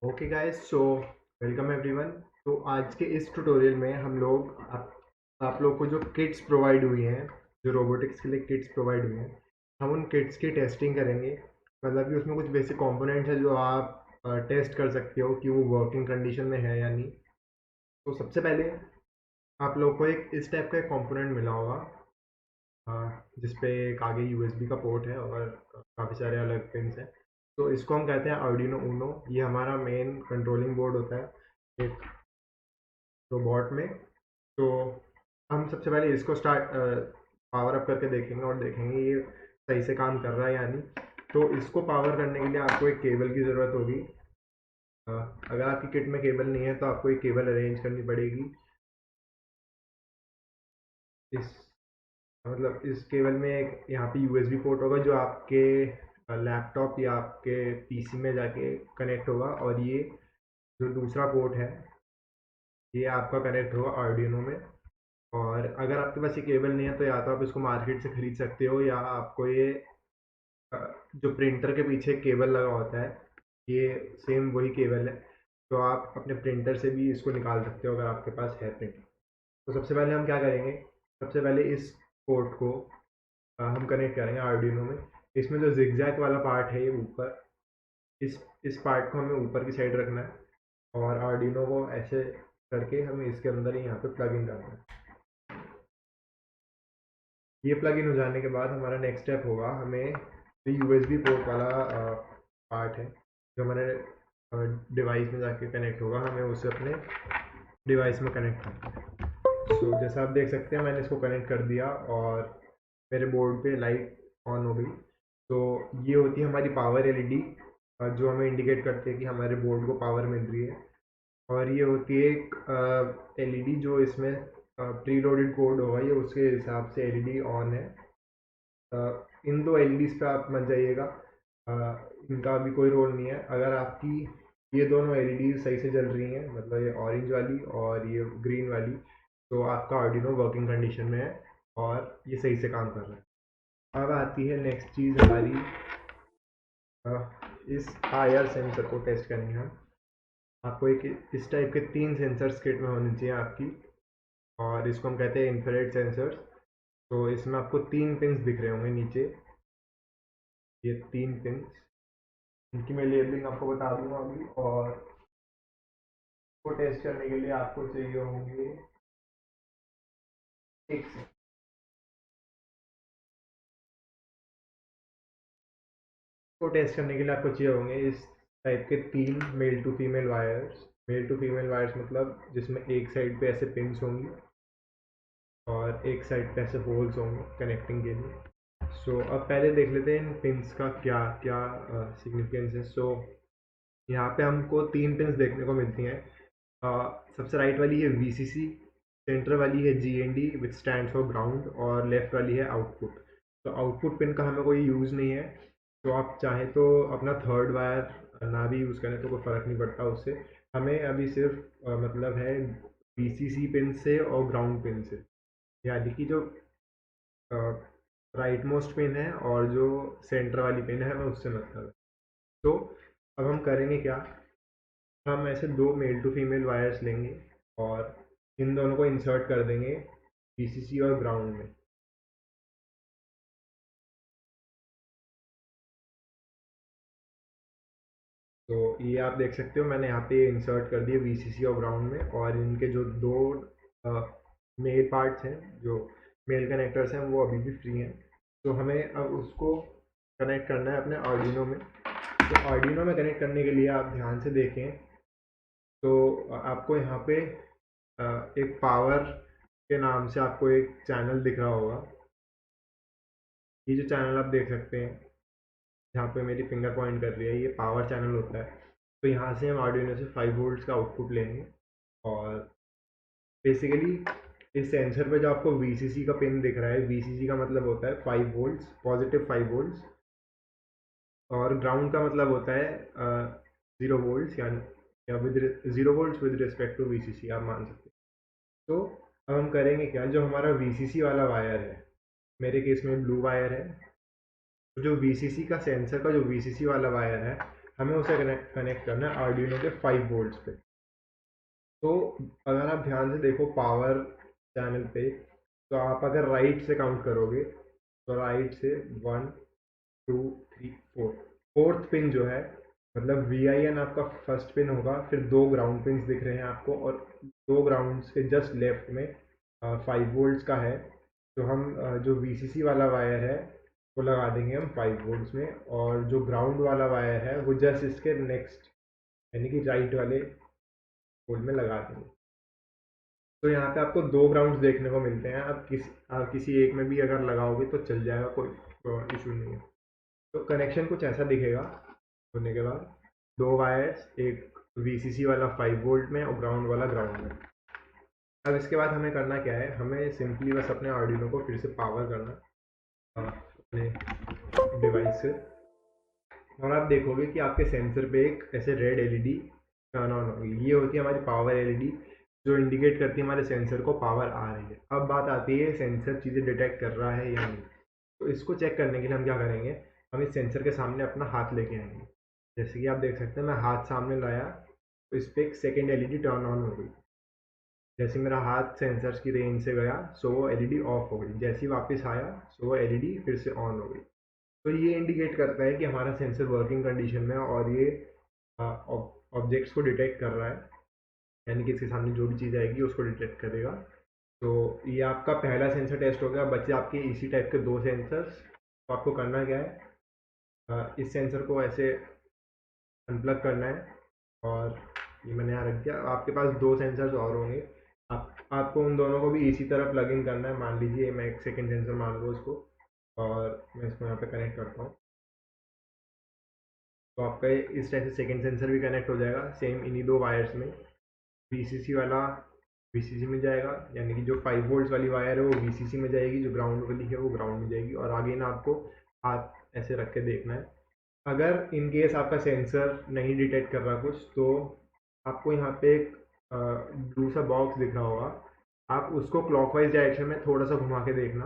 Okay guys, so welcome everyone. तो आज के इस ट्यूटोरियल में हम लोग आप लोग को जो किट्स प्रोवाइड हुई हैं, जो रोबोटिक्स के लिए किट्स प्रोवाइड हुई हैं, हम उन किट्स की टेस्टिंग करेंगे। मतलब कि उसमें कुछ बेसिक कंपोनेंट्स हैं जो आप टेस्ट कर सकते हो कि वो वर्किंग कंडीशन में है या नहीं। तो सबसे पहले आप लोग को एक इस टाइप का एक कंपोनेंट मिला होगा, अ, जिसपे एक आगे यूएसबी का पोर्ट है और काफ़ी सारे अलग पिन्स हैं। तो इसको हम कहते हैं आर्डिनो ऊनो। ये हमारा मेन कंट्रोलिंग बोर्ड होता है एक रोबोट में। तो हम सबसे पहले इसको स्टार्ट पावर अप करके देखेंगे और देखेंगे ये सही से काम कर रहा है या नहीं। तो इसको पावर करने के लिए आपको एक केबल की ज़रूरत होगी। अ, अगर आपकी किट में केबल नहीं है तो आपको एक केबल अरेंज करनी पड़ेगी। इस मतलब इस केबल में एक यहाँ पे यूएसबी पोर्ट होगा जो आपके लैपटॉप या आपके पीसी में जाके कनेक्ट होगा, और ये जो दूसरा पोर्ट है ये आपका कनेक्ट होगा आर्डिनो में। और अगर आपके पास ये केबल नहीं है तो या तो आप इसको मार्केट से खरीद सकते हो, या आपको ये अ, जो प्रिंटर के पीछे केबल लगा होता है ये सेम वही केबल है। तो आप अपने प्रिंटर से भी इसको निकाल सकते हो अगर आपके पास है प्रिंटर। तो सबसे पहले हम क्या करेंगे, सबसे पहले इस पोर्ट को हम कनेक्ट करेंगे आर्डिनो में। इसमें जो जिगजैग वाला पार्ट है ये ऊपर, इस पार्ट को हमें ऊपर की साइड रखना है, और आर्डिनो को ऐसे करके हमें इसके अंदर ही यहाँ पे प्लग इन करना है। ये प्लग इन हो जाने के बाद हमारा नेक्स्ट स्टेप होगा, हमें जो यूएसबी पोर्ट वाला पार्ट है जो हमारे डिवाइस में जाके कनेक्ट होगा, हमें उसे अपने डिवाइस में कनेक्ट करना है। सो जैसा आप देख सकते हैं मैंने इसको कनेक्ट कर दिया और मेरे बोर्ड पे लाइट ऑन हो गई। तो ये होती है हमारी पावर एलईडी, जो हमें इंडिकेट करती है कि हमारे बोर्ड को पावर मिल रही है। और ये होती है एक एलईडी जो इसमें प्री लोडेड कोड होगा, ये उसके हिसाब से एलईडी ऑन है। इन दो एलईडीज पे आप मत जाइएगा, अ, इनका अभी कोई रोल नहीं है। अगर आपकी ये दोनों एलईडी सही से जल रही हैं, मतलब ये ऑरेंज वाली और ये ग्रीन वाली, तो आपका आर्डिनो वर्किंग कंडीशन में है और ये सही से काम कर रहा है। अब आती है नेक्स्ट चीज़ हमारी, अ, इस आईआर सेंसर को टेस्ट करेंगे हम। आपको एक इस टाइप के 3 सेंसर्स किट में होनी चाहिए आपकी, और इसको हम कहते हैं इंफ्रारेड सेंसर्स। तो इसमें आपको 3 पिंस दिख रहे होंगे नीचे, ये 3 पिंस, इनकी मैं लेबलिंग आपको बता दूंगा अभी। और इसको टेस्ट करने के लिए आपको चाहिए होंगे एक को टेस्ट करने के लिए आपको चाहिए होंगे इस टाइप के 3 male to female wires. Male to female wires मतलब जिसमें एक साइड पे ऐसे पिंस होंगी और एक साइड पे ऐसे होल्स होंगे कनेक्टिंग के लिए। सो अब पहले देख लेते हैं इन पिंस का क्या क्या सिग्निफिकेंस है। सो यहाँ पे हमको 3 पिंस देखने को मिलती हैं। सबसे राइट वाली है वीसीसी, सेंटर वाली है GND which stand for ground, और लेफ्ट वाली है आउटपुट। तो आउटपुट पिन का हमें कोई यूज़ नहीं है, तो आप चाहें तो अपना थर्ड वायर ना भी यूज़ करें तो कोई फ़र्क नहीं पड़ता उससे। हमें अभी सिर्फ मतलब है वीसीसी पिन से और ग्राउंड पिन से, यानी कि जो राइट मोस्ट पिन है और जो सेंटर वाली पिन है हमें उससे मतलब है। तो अब हम करेंगे क्या, हम ऐसे 2 मेल टू फीमेल वायर्स लेंगे और इन दोनों को इंसर्ट कर देंगे वीसीसी और ग्राउंड में। तो ये आप देख सकते हो मैंने यहाँ पे इंसर्ट कर दिए वीसीसी और ग्राउंड में, और इनके जो दो मेल पार्ट्स हैं, जो मेल कनेक्टर्स हैं, वो अभी भी फ्री हैं। तो हमें अब उसको कनेक्ट करना है अपने आर्डिनो में। तो आर्डिनो में कनेक्ट करने के लिए आप ध्यान से देखें तो आपको यहाँ पे एक पावर के नाम से आपको एक चैनल दिख रहा होगा। ये जो चैनल आप देख सकते हैं जहाँ पे मेरी फिंगर पॉइंट कर रही है, ये पावर चैनल होता है। तो यहाँ से हम आर्डिनो से 5 वोल्ट्स का आउटपुट लेंगे, और बेसिकली इस सेंसर पे जो आपको वीसीसी का पिन दिख रहा है, वीसीसी का मतलब होता है 5 वोल्ट्स, पॉजिटिव 5 वोल्ट्स, और ग्राउंड का मतलब होता है 0 वोल्ट्स, यानी या with 0 volts with respect to VCC आप मान सकते हैं। तो अब हम करेंगे क्या, जो हमारा वीसीसी वाला वायर है, मेरे केस में ब्लू वायर है, तो जो वीसीसी का सेंसर का जो वीसीसी वाला वायर है, हमें उसे कनेक्ट करना है आर्डिनो के 5 वोल्ट्स पे। तो अगर आप ध्यान से देखो पावर चैनल पे, तो आप अगर राइट से काउंट करोगे तो राइट से 1 2 3 4, फोर्थ पिन जो है मतलब VIN आपका फर्स्ट पिन होगा, फिर 2 ग्राउंड पिन्स दिख रहे हैं आपको, और 2 ग्राउंड के जस्ट लेफ्ट में 5 वोल्ट्स का है। तो हम जो VCC वाला वायर है वो लगा देंगे हम 5 वोल्ट्स में, और जो ग्राउंड वाला वायर है वो जस्ट इसके नेक्स्ट यानी कि राइट वाले पोल में लगा देंगे। तो यहाँ पे आपको 2 ग्राउंड्स देखने को मिलते हैं। आप किसी एक में भी अगर लगाओगे तो चल जाएगा, कोई इशू नहीं है। तो कनेक्शन कुछ ऐसा दिखेगा होने के बाद, 2 वायर्स, एक VCC वाला 5 वोल्ट में और ग्राउंड वाला ग्राउंड में। अब इसके बाद हमें करना क्या है, हमें सिंपली बस अपने आर्डिनो को फिर से पावर करना अपने डिवाइस से, और आप देखोगे कि आपके सेंसर पे एक ऐसे रेड LED टर्न ऑन होगी। ये होती है हमारी पावर LED, जो इंडिकेट करती है हमारे सेंसर को पावर आ रही है। अब बात आती है सेंसर चीज़ें डिटेक्ट कर रहा है या नहीं। तो इसको चेक करने के लिए हम क्या करेंगे, हम इस सेंसर के सामने अपना हाथ लेके आएंगे। जैसे कि आप देख सकते हैं मैं हाथ सामने लाया तो इस पर एक सेकेंड LED टर्न ऑन हो गई। जैसे मेरा हाथ सेंसर्स की रेंज से गया सो वो LED ऑफ हो गई, जैसे ही वापस आया सो वो LED फिर से ऑन हो गई। तो ये इंडिकेट करता है कि हमारा सेंसर वर्किंग कंडीशन में है और ये ऑब्जेक्ट्स को डिटेक्ट कर रहा है, यानी कि इसके सामने जो भी चीज़ आएगी उसको डिटेक्ट करेगा। तो ये आपका पहला सेंसर टेस्ट हो गया। बच्चे आपके इसी टाइप के 2 सेंसर्स। तो आपको करना क्या है, इस सेंसर को ऐसे अनप्लग करना है, और ये मैंने यहाँ रख दिया। आपके पास 2 सेंसर्स और होंगे, आपको उन दोनों को भी इसी तरह प्लग इन करना है। मान लीजिए मैं एक सेकेंड सेंसर मान लूँ इसको, और मैं इसको यहाँ पे कनेक्ट करता हूँ। तो आपका इस टाइप से सेकेंड सेंसर भी कनेक्ट हो जाएगा सेम इन्हीं 2 वायर्स में। VCC वाला VCC में जाएगा, यानी कि जो 5 वोल्ट्स वाली वायर है वो VCC में जाएगी, जो ग्राउंड वाली है वो ग्राउंड में जाएगी। और आगे ना आपको हाथ ऐसे रख के देखना है। अगर इन केस आपका सेंसर नहीं डिटेक्ट कर रहा कुछ, तो आपको यहाँ पे एक ब्लू सा बॉक्स दिख रहा होगा, आप उसको क्लॉकवाइज डायरेक्शन में थोड़ा सा घुमा के देखना।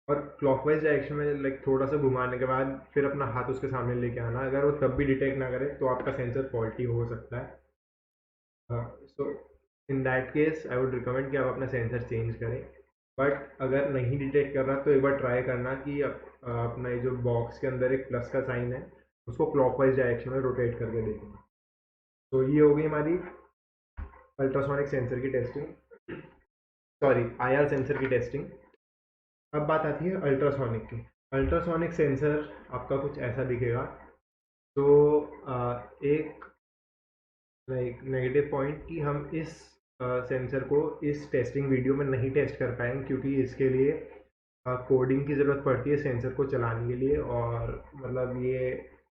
और क्लॉकवाइज डायरेक्शन में लाइक थोड़ा सा घुमाने के बाद फिर अपना हाथ उसके सामने लेके आना। अगर वो तब भी डिटेक्ट ना करे तो आपका सेंसर फॉल्टी हो सकता है। So in that case I would recommend कि आप अपना सेंसर चेंज करें। बट अगर नहीं डिटेक्ट कर रहा तो एक बार ट्राई करना कि अपना ये जो बॉक्स के अंदर एक प्लस का साइन है उसको क्लॉकवाइज डायरेक्शन में रोटेट करके देखना। तो ये हो गई हमारी अल्ट्रासोनिक सेंसर की टेस्टिंग, सॉरी IR सेंसर की टेस्टिंग। अब बात आती है अल्ट्रासोनिक की। अल्ट्रासोनिक सेंसर आपका कुछ ऐसा दिखेगा। तो एक लाइक नेगेटिव पॉइंट कि हम इस सेंसर को इस टेस्टिंग वीडियो में नहीं टेस्ट कर पाएंगे, क्योंकि इसके लिए कोडिंग की ज़रूरत पड़ती है सेंसर को चलाने के लिए। और मतलब ये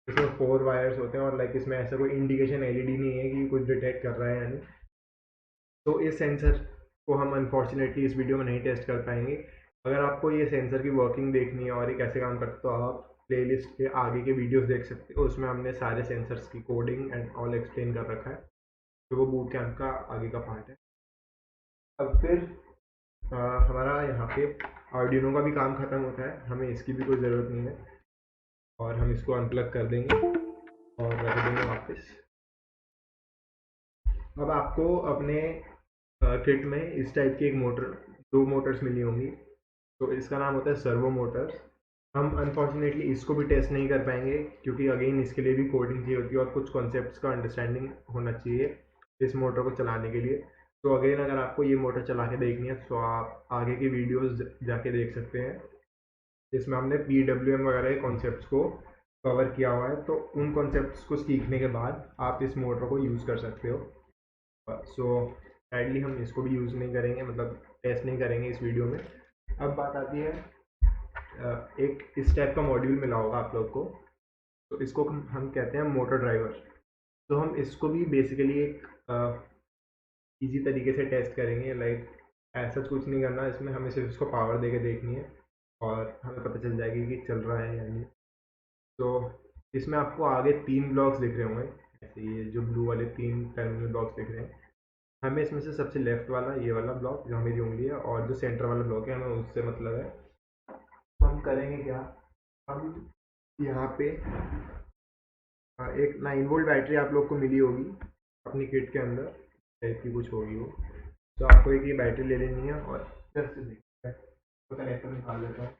इसमें 4 वायर्स होते हैं, और लाइक इसमें ऐसा कोई इंडिकेशन LED नहीं है कि कुछ डिटेक्ट कर रहा है या नहीं। तो इस सेंसर को हम अनफॉर्चुनेटली इस वीडियो में नहीं टेस्ट कर पाएंगे। अगर आपको ये सेंसर की वर्किंग देखनी है और ये कैसे काम करता है, तो आप प्लेलिस्ट के आगे के वीडियोस देख सकते हो, उसमें हमने सारे सेंसर्स की कोडिंग एंड ऑल एक्सप्लेन कर रखा है। तो वो बूट कैंप का आगे का पार्ट है। अब फिर हमारा यहाँ पे आर्डिनो का भी काम ख़त्म होता है, हमें इसकी भी कोई ज़रूरत नहीं है, और हम इसको अनप्लग कर देंगे और रख देंगे वापस। अब आपको अपने किट में इस टाइप की एक मोटर, 2 मोटर्स मिली होंगी। तो इसका नाम होता है सर्वो मोटर्स। हम अनफॉर्चुनेटली इसको भी टेस्ट नहीं कर पाएंगे, क्योंकि अगेन इसके लिए भी कोडिंग चाहिए होती है और कुछ कॉन्सेप्ट्स का अंडरस्टैंडिंग होना चाहिए इस मोटर को चलाने के लिए। तो अगेन अगर आपको ये मोटर चला के देखनी है तो आप आगे की वीडियोस जाके देख सकते हैं, जिसमें हमने PWM वगैरह के कॉन्सेप्ट्स को कवर किया हुआ है। तो उन कॉन्सेप्ट्स को सीखने के बाद आप इस मोटर को यूज़ कर सकते हो। सो सैडली हम इसको भी यूज़ नहीं करेंगे, मतलब टेस्ट नहीं करेंगे इस वीडियो में। अब बात आती है एक इस टाइप का मॉड्यूल मिला होगा आप लोग को, तो इसको हम कहते हैं मोटर ड्राइवर। तो हम इसको भी बेसिकली एक इजी तरीके से टेस्ट करेंगे। लाइक ऐसा कुछ नहीं करना इसमें, हमें सिर्फ इसको पावर दे के देखनी है और हमें पता चल जाएगी कि चल रहा है या नहीं। तो इसमें आपको आगे 3 ब्लॉक्स दिख रहे होंगे, ऐसे ये जो ब्लू वाले 3 टर्मिनल ब्लॉक्स दिख रहे हैं। हमें इसमें से सबसे लेफ्ट वाला ये वाला ब्लॉक जो मेरी उंगली है, और जो सेंटर वाला ब्लॉक है, हमें उससे मतलब है। तो हम करेंगे क्या, हम यहाँ पे एक 9 वोल्ट बैटरी आप लोग को मिली होगी अपनी किट के अंदर, टाइप की कुछ होगी वो। तो आपको एक ये बैटरी ले लेनी है और जस्ट देखिए तो कनेक्टर निकाल लेता हूँ।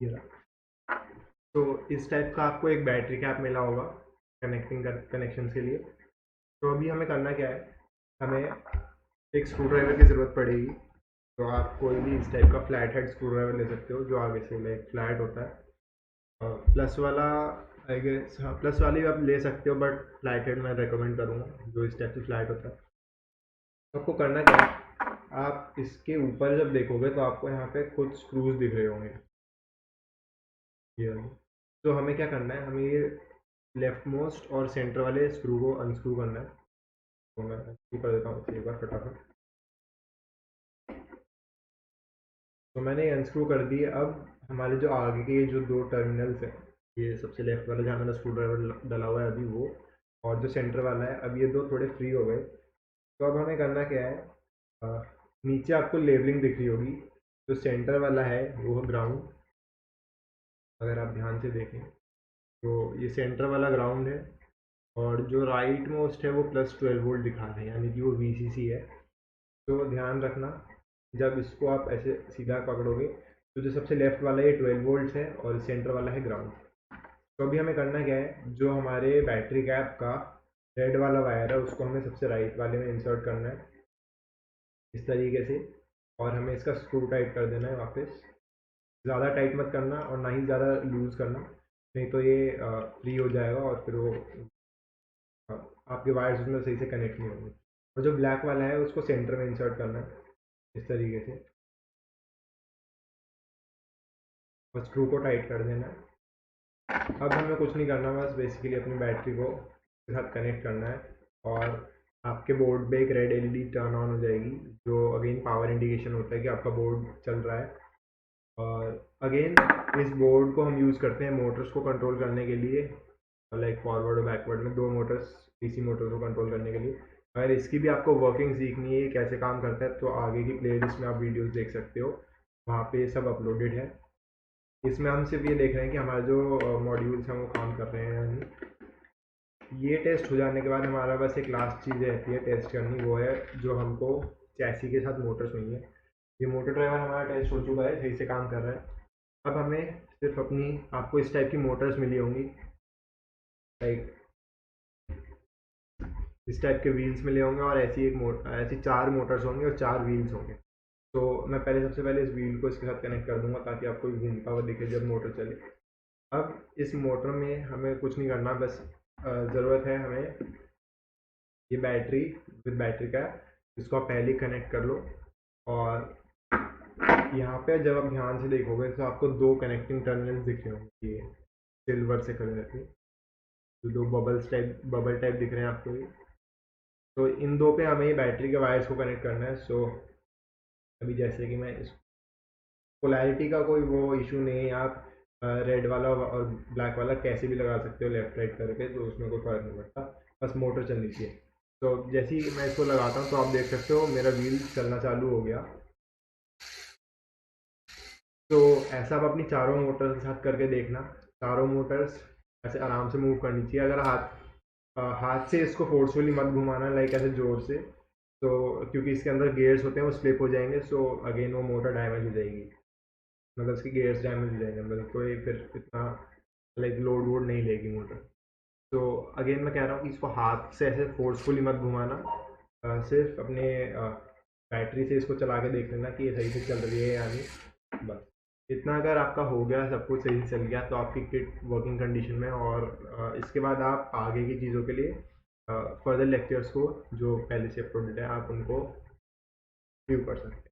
ये रहा। तो इस टाइप का आपको एक बैटरी कैप मिला होगा कनेक्शन के लिए। तो अभी हमें करना क्या है, हमें एक स्क्रू ड्राइवर की ज़रूरत पड़ेगी। तो आप कोई भी इस टाइप का फ्लैट हेड स्क्रू ड्राइवर ले सकते हो, जो आगे से लाइक फ्लैट होता है। प्लस वाला आई गेस, हाँ प्लस वाली भी आप ले सकते हो, बट फ्लैट हेड मैं रेकमेंड करूँगा, जो इस टाइप से फ्लैट होता है। तो आपको करना क्या है, आप इसके ऊपर जब देखोगे तो आपको यहाँ पे कुछ स्क्रूज दिख रहे होंगे ये वाले। तो हमें क्या करना है, हमें ये लेफ्ट मोस्ट और सेंटर वाले स्क्रू को अनस्क्रू करना है। तो मैं अनस्क्रू कर देता हूँ इसे एक बार फटाफट। तो मैंने ये अनस्क्रू कर दिए। अब हमारे जो आगे के जो दो टर्मिनल्स हैं, ये सबसे लेफ्ट वाला जहाँ मैंने स्क्रू ड्राइवर डला हुआ है अभी वो, और जो सेंटर वाला है, अब ये दो थोड़े फ्री हो गए। तो अब हमें करना क्या है, अ, नीचे आपको लेबलिंग दिख रही होगी। जो सेंटर वाला है वो ग्राउंड, अगर आप ध्यान से देखें तो ये सेंटर वाला ग्राउंड है, और जो राइट मोस्ट है वो +12 वोल्ट दिखा रहे हैं, यानी कि वो VCC है। तो ध्यान रखना, जब इसको आप ऐसे सीधा पकड़ोगे तो जो सबसे लेफ्ट वाला ये 12 वोल्ट है और सेंटर वाला है ग्राउंड। तो अभी हमें करना क्या है, जो हमारे बैटरी कैप का रेड वाला वायर है उसको हमें सबसे राइट वाले में इंसर्ट करना है इस तरीके से, और हमें इसका स्क्रू टाइट कर देना है वापस। ज़्यादा टाइट मत करना और ना ही ज़्यादा लूज़ करना, नहीं तो ये फ्री हो जाएगा और फिर वो आपके वायर्स उसमें सही से कनेक्ट नहीं होंगे। और जो ब्लैक वाला है उसको सेंटर में इंसर्ट करना है इस तरीके से, और स्क्रू को टाइट कर देना है। अब हमें कुछ नहीं करना, बस बेसिकली अपनी बैटरी को के साथ कनेक्ट करना है, और आपके बोर्ड पे एक रेड LED टर्न ऑन हो जाएगी, जो अगेन पावर इंडिकेशन होता है कि आपका बोर्ड चल रहा है। और अगेन इस बोर्ड को हम यूज़ करते हैं मोटर्स को कंट्रोल करने के लिए, लाइक फॉरवर्ड और बैकवर्ड में दो मोटर्स, DC मोटर्स को कंट्रोल करने के लिए। अगर इसकी भी आपको वर्किंग सीखनी है कैसे काम करता है, तो आगे की प्लेलिस्ट में आप वीडियोस देख सकते हो, वहाँ पे ये सब अपलोडेड है। इसमें हम सिर्फ ये देख रहे हैं कि हमारे जो मॉड्यूल्स हैं वो काम कर रहे हैं या नहीं। ये टेस्ट हो जाने के बाद हमारा बस एक लास्ट चीज़ रहती है टेस्ट करनी, वो है जो हमको चैसी के साथ मोटर चाहिए। ये मोटर ड्राइवर हमारा टेस्ट हो चुका है, सही से काम कर रहा है। अब हमें सिर्फ अपनी, आपको इस टाइप की मोटर्स मिली होंगी, लाइक इस टाइप के व्हील्स मिले होंगे, और ऐसी 4 मोटर्स होंगे और 4 व्हील्स होंगे। तो मैं सबसे पहले इस व्हील को इसके साथ कनेक्ट कर दूंगा ताकि आपको घूमता हुआ दिखे जब मोटर चले। अब इस मोटर में हमें कुछ नहीं करना, बस ज़रूरत है हमें ये बैटरी विद बैटरी का, इसको आप पहले कनेक्ट कर लो। और यहाँ पे जब आप ध्यान से देखोगे तो आपको दो कनेक्टिंग टर्मिनल्स दिख रहे होंगे, ये सिल्वर से कलर के, जो दो बबल टाइप दिख रहे हैं आपको ये। तो इन दो पे हमें बैटरी के वायर्स को कनेक्ट करना है। सो अभी जैसे कि मैं इस पोलैरिटी का कोई वो इशू नहीं है, आप रेड वाला और ब्लैक वाला कैसे भी लगा सकते हो लेफ्ट राइट करके, तो उसमें कोई फ़र्क नहीं पड़ता, बस मोटर चलनी चाहिए। तो जैसे ही मैं इसको लगाता हूँ तो आप देख सकते हो मेरा व्हील चलना चालू हो गया। तो ऐसा आप अपनी चारों मोटर्स के साथ करके देखना, चारों मोटर्स ऐसे आराम से मूव करनी चाहिए। अगर हाथ से इसको फोर्सफुली मत घुमाना, लाइक ऐसे ज़ोर से, तो क्योंकि इसके अंदर गियर्स होते हैं वो स्लिप हो जाएंगे, सो अगेन वो मोटर डैमेज हो जाएगी, मतलब इसके गियर्स डैमेज हो जाएंगे, मतलब तो ये फिर इतना लाइक लोड वोड नहीं लेगी मोटर। तो अगेन मैं कह रहा हूँ कि इसको हाथ से ऐसे फोर्सफुली मत घुमाना, सिर्फ अपने बैटरी से इसको चला के देख लेना कि ये सही से चल रही है या नहीं, बस इतना। अगर आपका हो गया, सब कुछ सही से चल गया, तो आपकी किट वर्किंग कंडीशन में, और इसके बाद आप आगे की चीज़ों के लिए फर्दर लेक्चर्स को जो पहले से अपलोडेड है आप उनको व्यू कर सकते हैं।